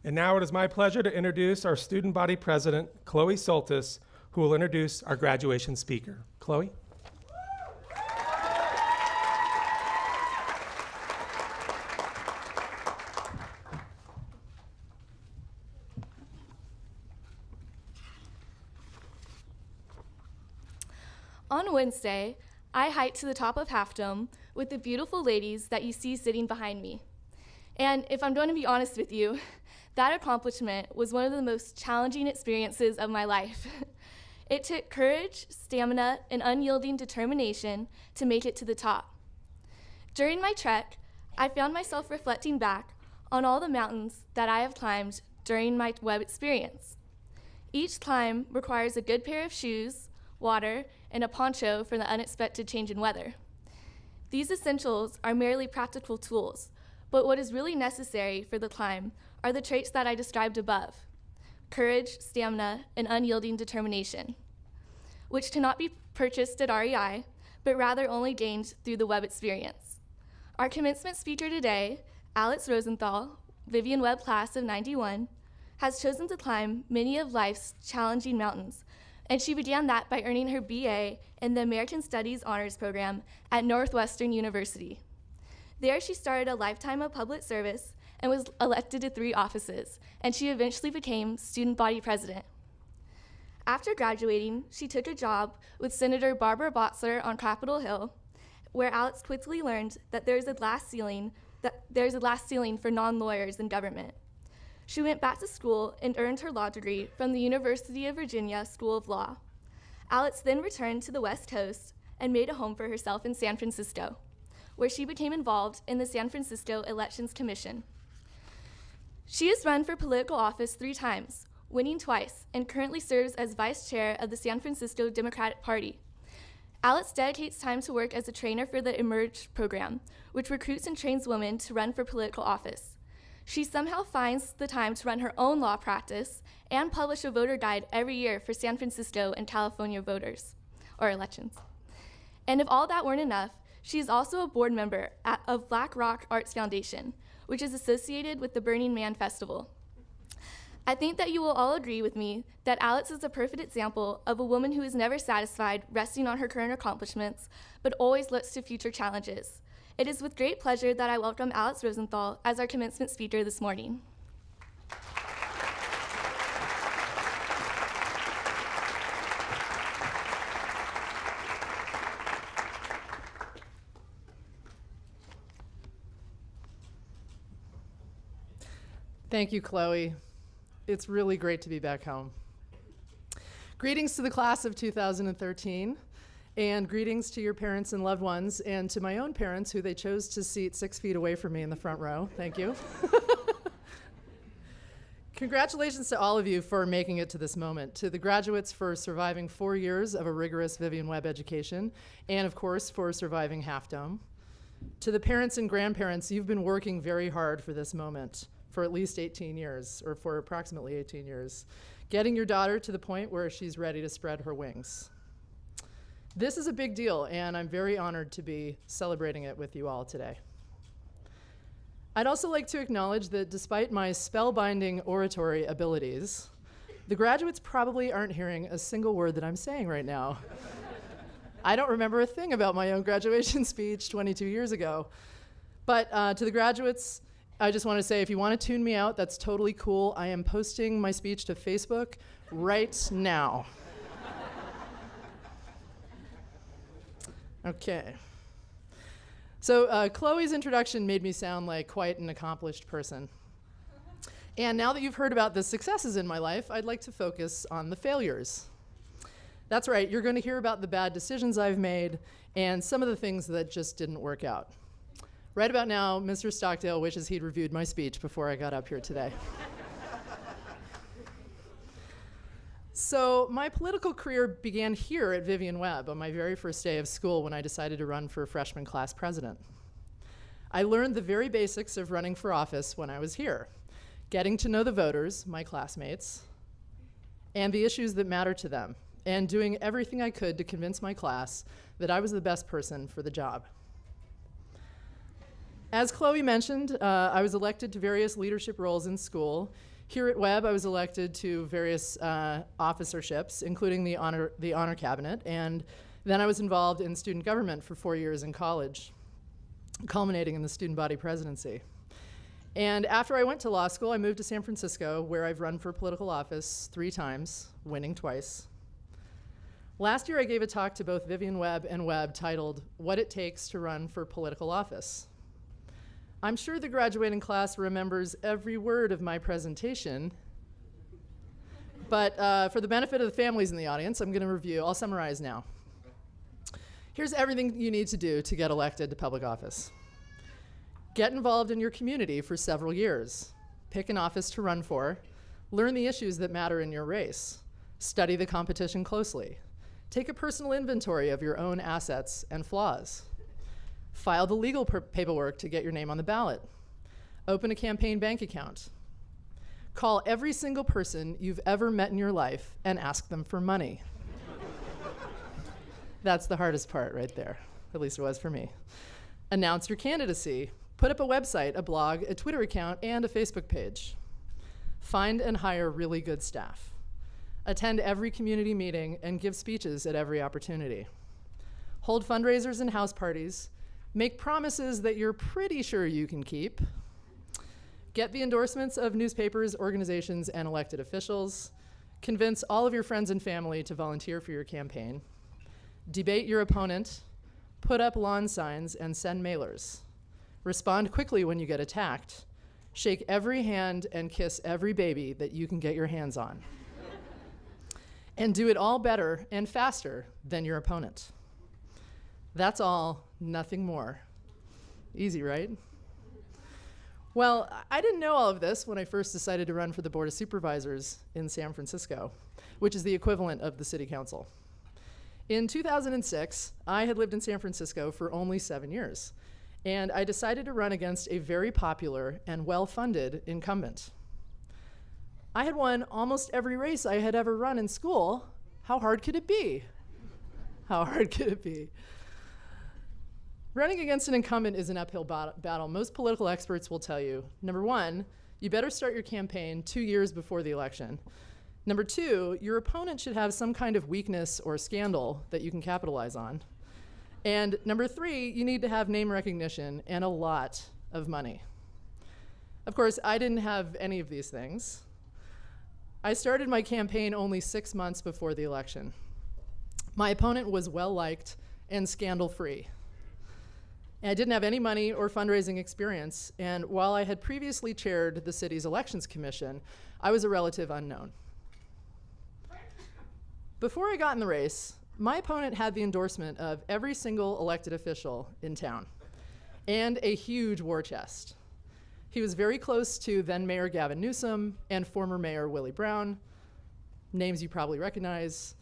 And now it is my pleasure to introduce our student body president, Chloe Soltis, who will introduce our graduation speaker. Chloe? On Wednesday, I hiked to the top of Half Dome with the beautiful ladies that you see sitting behind me. And if I'm going to be honest with you, that accomplishment was one of the most challenging experiences of my life. It took courage, stamina, and unyielding determination to make it to the top. During my trek, I found myself reflecting back on all the mountains that I have climbed during my Webb experience. Each climb requires a good pair of shoes, water, and a poncho for the unexpected change in weather. These essentials are merely practical tools, but what is really necessary for the climb are the traits that I described above: courage, stamina, and unyielding determination, which cannot be purchased at REI, but rather only gained through the Webb experience. Our commencement speaker today, Alix Rosenthal, Vivian Webb Class of '91, has chosen to climb many of life's challenging mountains, and she began that by earning her BA in the American Studies Honors Program at Northwestern University. There, she started a lifetime of public service and was elected to 3 offices, and she eventually became student body president. After graduating, she took a job with Senator Barbara Boxer on Capitol Hill, where Alix quickly learned that there's a glass ceiling for non-lawyers in government. She went back to school and earned her law degree from the University of Virginia School of Law. Alix then returned to the West Coast and made a home for herself in San Francisco, where she became involved in the San Francisco Elections Commission. She has run for political office 3 times, winning twice, and currently serves as vice chair of the San Francisco Democratic Party. Alix dedicates time to work as a trainer for the Emerge program, which recruits and trains women to run for political office. She somehow finds the time to run her own law practice and publish a voter guide every year for San Francisco and California voters, or elections. And if all that weren't enough, she is also a board member of Black Rock Arts Foundation, which is associated with the Burning Man Festival. I think that you will all agree with me that Alix is a perfect example of a woman who is never satisfied resting on her current accomplishments, but always looks to future challenges. It is with great pleasure that I welcome Alix Rosenthal as our commencement speaker this morning. Thank you, Chloe. It's really great to be back home. Greetings to the class of 2013, and greetings to your parents and loved ones, and to my own parents, who they chose to seat 6 feet away from me in the front row. Thank you. Congratulations to all of you for making it to this moment, to the graduates for surviving 4 years of a rigorous Vivian Webb education, and of course for surviving Half Dome. To the parents and grandparents, you've been working very hard for this moment for at least 18 years, or for approximately 18 years, getting your daughter to the point where she's ready to spread her wings. This is a big deal, and I'm very honored to be celebrating it with you all today. I'd also like to acknowledge that despite my spellbinding oratory abilities, the graduates probably aren't hearing a single word that I'm saying right now. I don't remember a thing about my own graduation speech 22 years ago. But to the graduates, I just want to say, if you want to tune me out, that's totally cool. I am posting my speech to Facebook right now. Okay. So Chloe's introduction made me sound like quite an accomplished person. And now that you've heard about the successes in my life, I'd like to focus on the failures. That's right, you're going to hear about the bad decisions I've made and some of the things that just didn't work out. Right about now, Mr. Stockdale wishes he'd reviewed my speech before I got up here today. So my political career began here at Vivian Webb on my very first day of school when I decided to run for freshman class president. I learned the very basics of running for office when I was here, getting to know the voters, my classmates, and the issues that matter to them, and doing everything I could to convince my class that I was the best person for the job. As Chloe mentioned, I was elected to various leadership roles in school, Here at Webb, I was elected to various officerships, including the honor cabinet, and then I was involved in student government for 4 years in college, culminating in the student body presidency. And after I went to law school, I moved to San Francisco, where I've run for political office 3 times, winning twice. Last year, I gave a talk to both Vivian Webb and Webb titled, "What It Takes to Run for Political Office." I'm sure the graduating class remembers every word of my presentation, but for the benefit of the families in the audience, I'll summarize now. Here's everything you need to do to get elected to public office. Get involved in your community for several years. Pick an office to run for. Learn the issues that matter in your race. Study the competition closely. Take a personal inventory of your own assets and flaws. File the legal paperwork to get your name on the ballot. Open a campaign bank account. Call every single person you've ever met in your life and ask them for money. That's the hardest part right there. At least it was for me. Announce your candidacy. Put up a website, a blog, a Twitter account, and a Facebook page. Find and hire really good staff. Attend every community meeting and give speeches at every opportunity. Hold fundraisers and house parties. Make promises that you're pretty sure you can keep. Get the endorsements of newspapers, organizations, and elected officials. Convince all of your friends and family to volunteer for your campaign. Debate your opponent. Put up lawn signs and send mailers. Respond quickly when you get attacked. Shake every hand and kiss every baby that you can get your hands on. And do it all better and faster than your opponent. That's all, nothing more. Easy, right? Well, I didn't know all of this when I first decided to run for the Board of Supervisors in San Francisco, which is the equivalent of the City Council. In 2006, I had lived in San Francisco for only 7 years, and I decided to run against a very popular and well-funded incumbent. I had won almost every race I had ever run in school. How hard could it be? How hard could it be? Running against an incumbent is an uphill battle. Most political experts will tell you, number one, you better start your campaign 2 years before the election. Number two, your opponent should have some kind of weakness or scandal that you can capitalize on. And number three, you need to have name recognition and a lot of money. Of course, I didn't have any of these things. I started my campaign only 6 months before the election. My opponent was well-liked and scandal-free. I didn't have any money or fundraising experience, and while I had previously chaired the city's elections commission, I was a relative unknown. Before I got in the race, my opponent had the endorsement of every single elected official in town and a huge war chest. He was very close to then Mayor Gavin Newsom and former Mayor Willie Brown, names you probably recognize.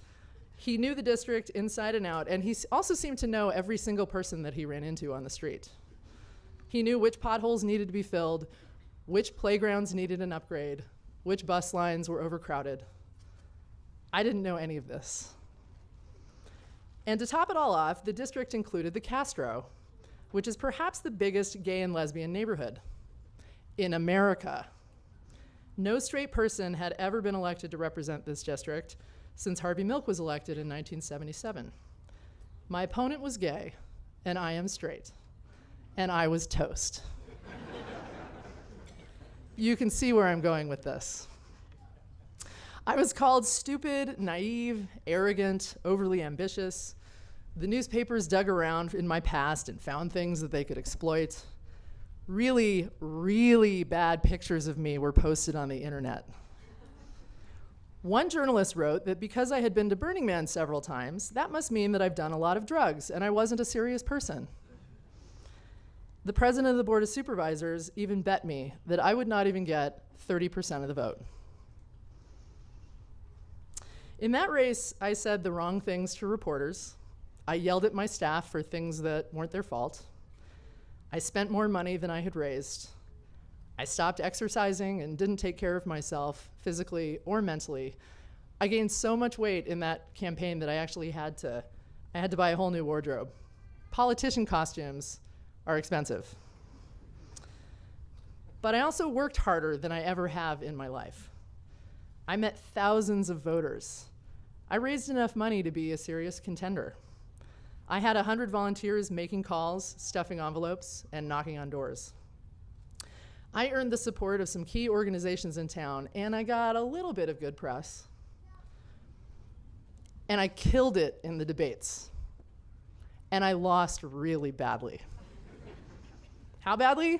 He knew the district inside and out, and he also seemed to know every single person that he ran into on the street. He knew which potholes needed to be filled, which playgrounds needed an upgrade, which bus lines were overcrowded. I didn't know any of this. And to top it all off, the district included the Castro, which is perhaps the biggest gay and lesbian neighborhood in America. No straight person had ever been elected to represent this district since Harvey Milk was elected in 1977. My opponent was gay, and I am straight, and I was toast. You can see where I'm going with this. I was called stupid, naive, arrogant, overly ambitious. The newspapers dug around in my past and found things that they could exploit. Really, really bad pictures of me were posted on the internet. One journalist wrote that because I had been to Burning Man several times, that must mean that I've done a lot of drugs and I wasn't a serious person. The president of the Board of Supervisors even bet me that I would not even get 30% of the vote. In that race, I said the wrong things to reporters. I yelled at my staff for things that weren't their fault. I spent more money than I had raised. I stopped exercising and didn't take care of myself physically or mentally. I gained so much weight in that campaign that I actually had to buy a whole new wardrobe. Politician costumes are expensive. But I also worked harder than I ever have in my life. I met thousands of voters. I raised enough money to be a serious contender. I had 100 volunteers making calls, stuffing envelopes, and knocking on doors. I earned the support of some key organizations in town, and I got a little bit of good press. And I killed it in the debates. And I lost really badly. How badly?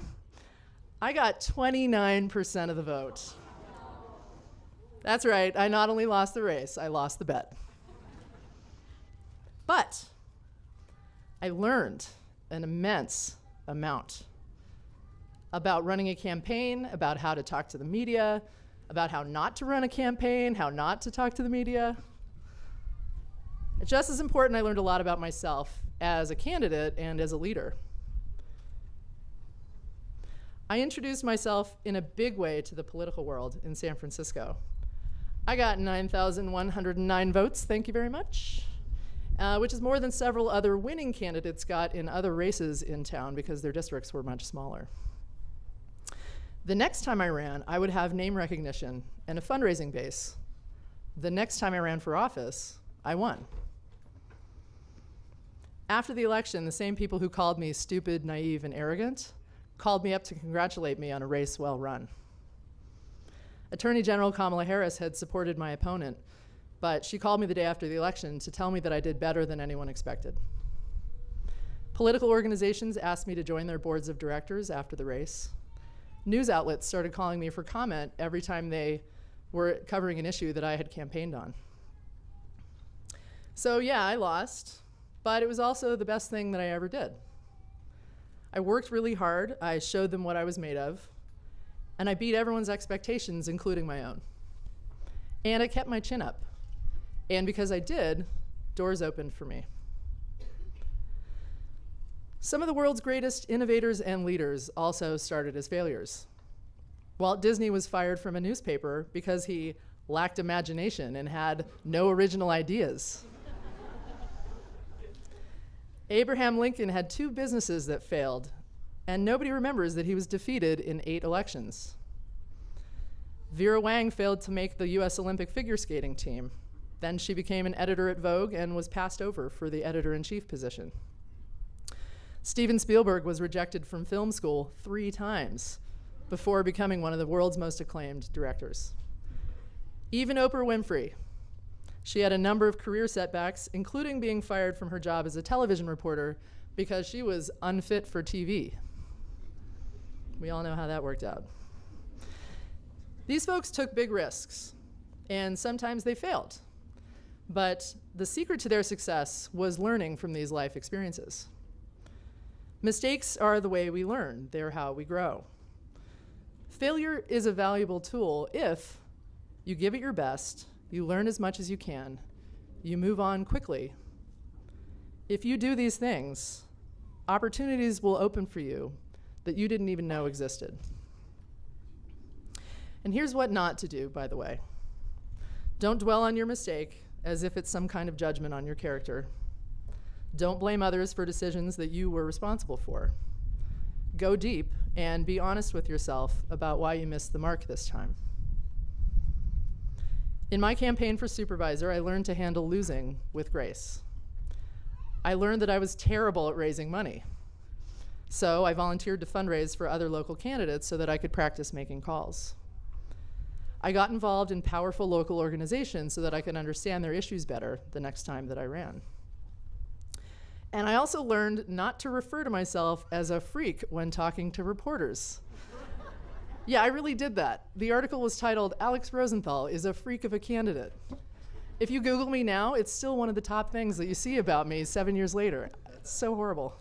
I got 29% of the vote. That's right, I not only lost the race, I lost the bet. But I learned an immense amount about running a campaign, about how to talk to the media, about how not to run a campaign, how not to talk to the media. Just as important, I learned a lot about myself as a candidate and as a leader. I introduced myself in a big way to the political world in San Francisco. I got 9,109 votes, thank you very much, which is more than several other winning candidates got in other races in town because their districts were much smaller. The next time I ran, I would have name recognition and a fundraising base. The next time I ran for office, I won. After the election, the same people who called me stupid, naive, and arrogant called me up to congratulate me on a race well run. Attorney General Kamala Harris had supported my opponent, but she called me the day after the election to tell me that I did better than anyone expected. Political organizations asked me to join their boards of directors after the race. News outlets started calling me for comment every time they were covering an issue that I had campaigned on. So yeah, I lost, but it was also the best thing that I ever did. I worked really hard, I showed them what I was made of, and I beat everyone's expectations, including my own. And I kept my chin up. And because I did, doors opened for me. Some of the world's greatest innovators and leaders also started as failures. Walt Disney was fired from a newspaper because he lacked imagination and had no original ideas. Abraham Lincoln had 2 businesses that failed, and nobody remembers that he was defeated in 8 elections. Vera Wang failed to make the US Olympic figure skating team. Then she became an editor at Vogue and was passed over for the editor-in-chief position. Steven Spielberg was rejected from film school 3 times before becoming one of the world's most acclaimed directors. Even Oprah Winfrey. She had a number of career setbacks, including being fired from her job as a television reporter because she was unfit for TV. We all know how that worked out. These folks took big risks, and sometimes they failed. But the secret to their success was learning from these life experiences. Mistakes are the way we learn. They're how we grow. Failure is a valuable tool if you give it your best, you learn as much as you can, you move on quickly. If you do these things, opportunities will open for you that you didn't even know existed. And here's what not to do, by the way. Don't dwell on your mistake as if it's some kind of judgment on your character. Don't blame others for decisions that you were responsible for. Go deep and be honest with yourself about why you missed the mark this time. In my campaign for supervisor, I learned to handle losing with grace. I learned that I was terrible at raising money. So I volunteered to fundraise for other local candidates so that I could practice making calls. I got involved in powerful local organizations so that I could understand their issues better the next time that I ran. And I also learned not to refer to myself as a freak when talking to reporters. Yeah, I really did that. The article was titled, "Alix Rosenthal is a freak of a candidate." If you Google me now, it's still one of the top things that you see about me 7 years later. It's so horrible.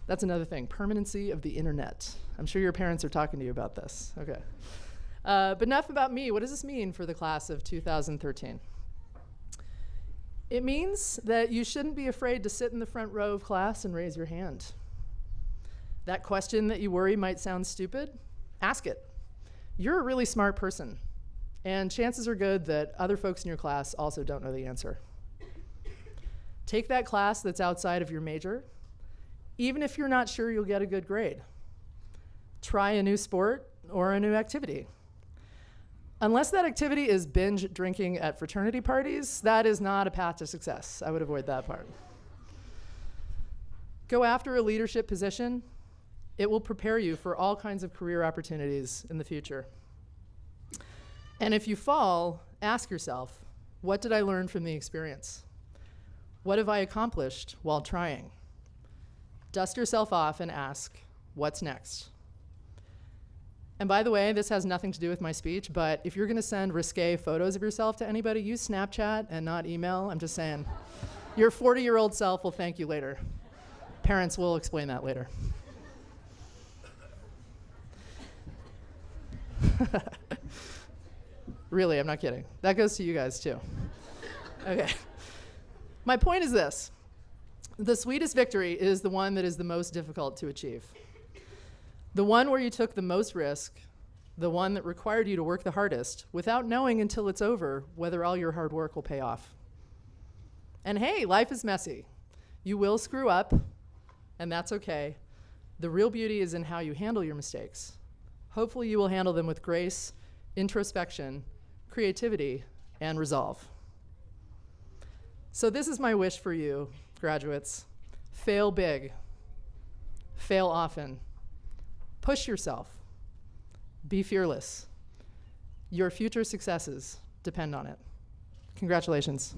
That's another thing, permanency of the internet. I'm sure your parents are talking to you about this. Okay. But enough about me. What does this mean for the class of 2013? It means that you shouldn't be afraid to sit in the front row of class and raise your hand. That question that you worry might sound stupid, ask it. You're a really smart person, and chances are good that other folks in your class also don't know the answer. Take that class that's outside of your major even if you're not sure you'll get a good grade. Try a new sport or a new activity. Unless that activity is binge drinking at fraternity parties, that is not a path to success. I would avoid that part. Go after a leadership position. It will prepare you for all kinds of career opportunities in the future. And if you fall, ask yourself, what did I learn from the experience? What have I accomplished while trying? Dust yourself off and ask, what's next? And by the way, this has nothing to do with my speech, but if you're going to send risque photos of yourself to anybody, use Snapchat and not email. I'm just saying. Your 40-year-old self will thank you later. Parents will explain that later. Really, I'm not kidding. That goes to you guys too. Okay. My point is this. The sweetest victory is the one that is the most difficult to achieve. The one where you took the most risk, the one that required you to work the hardest without knowing until it's over whether all your hard work will pay off. And hey, life is messy. You will screw up, and that's okay. The real beauty is in how you handle your mistakes. Hopefully you will handle them with grace, introspection, creativity, and resolve. So this is my wish for you, graduates. Fail big. Fail often. Push yourself. Be fearless. Your future successes depend on it. Congratulations.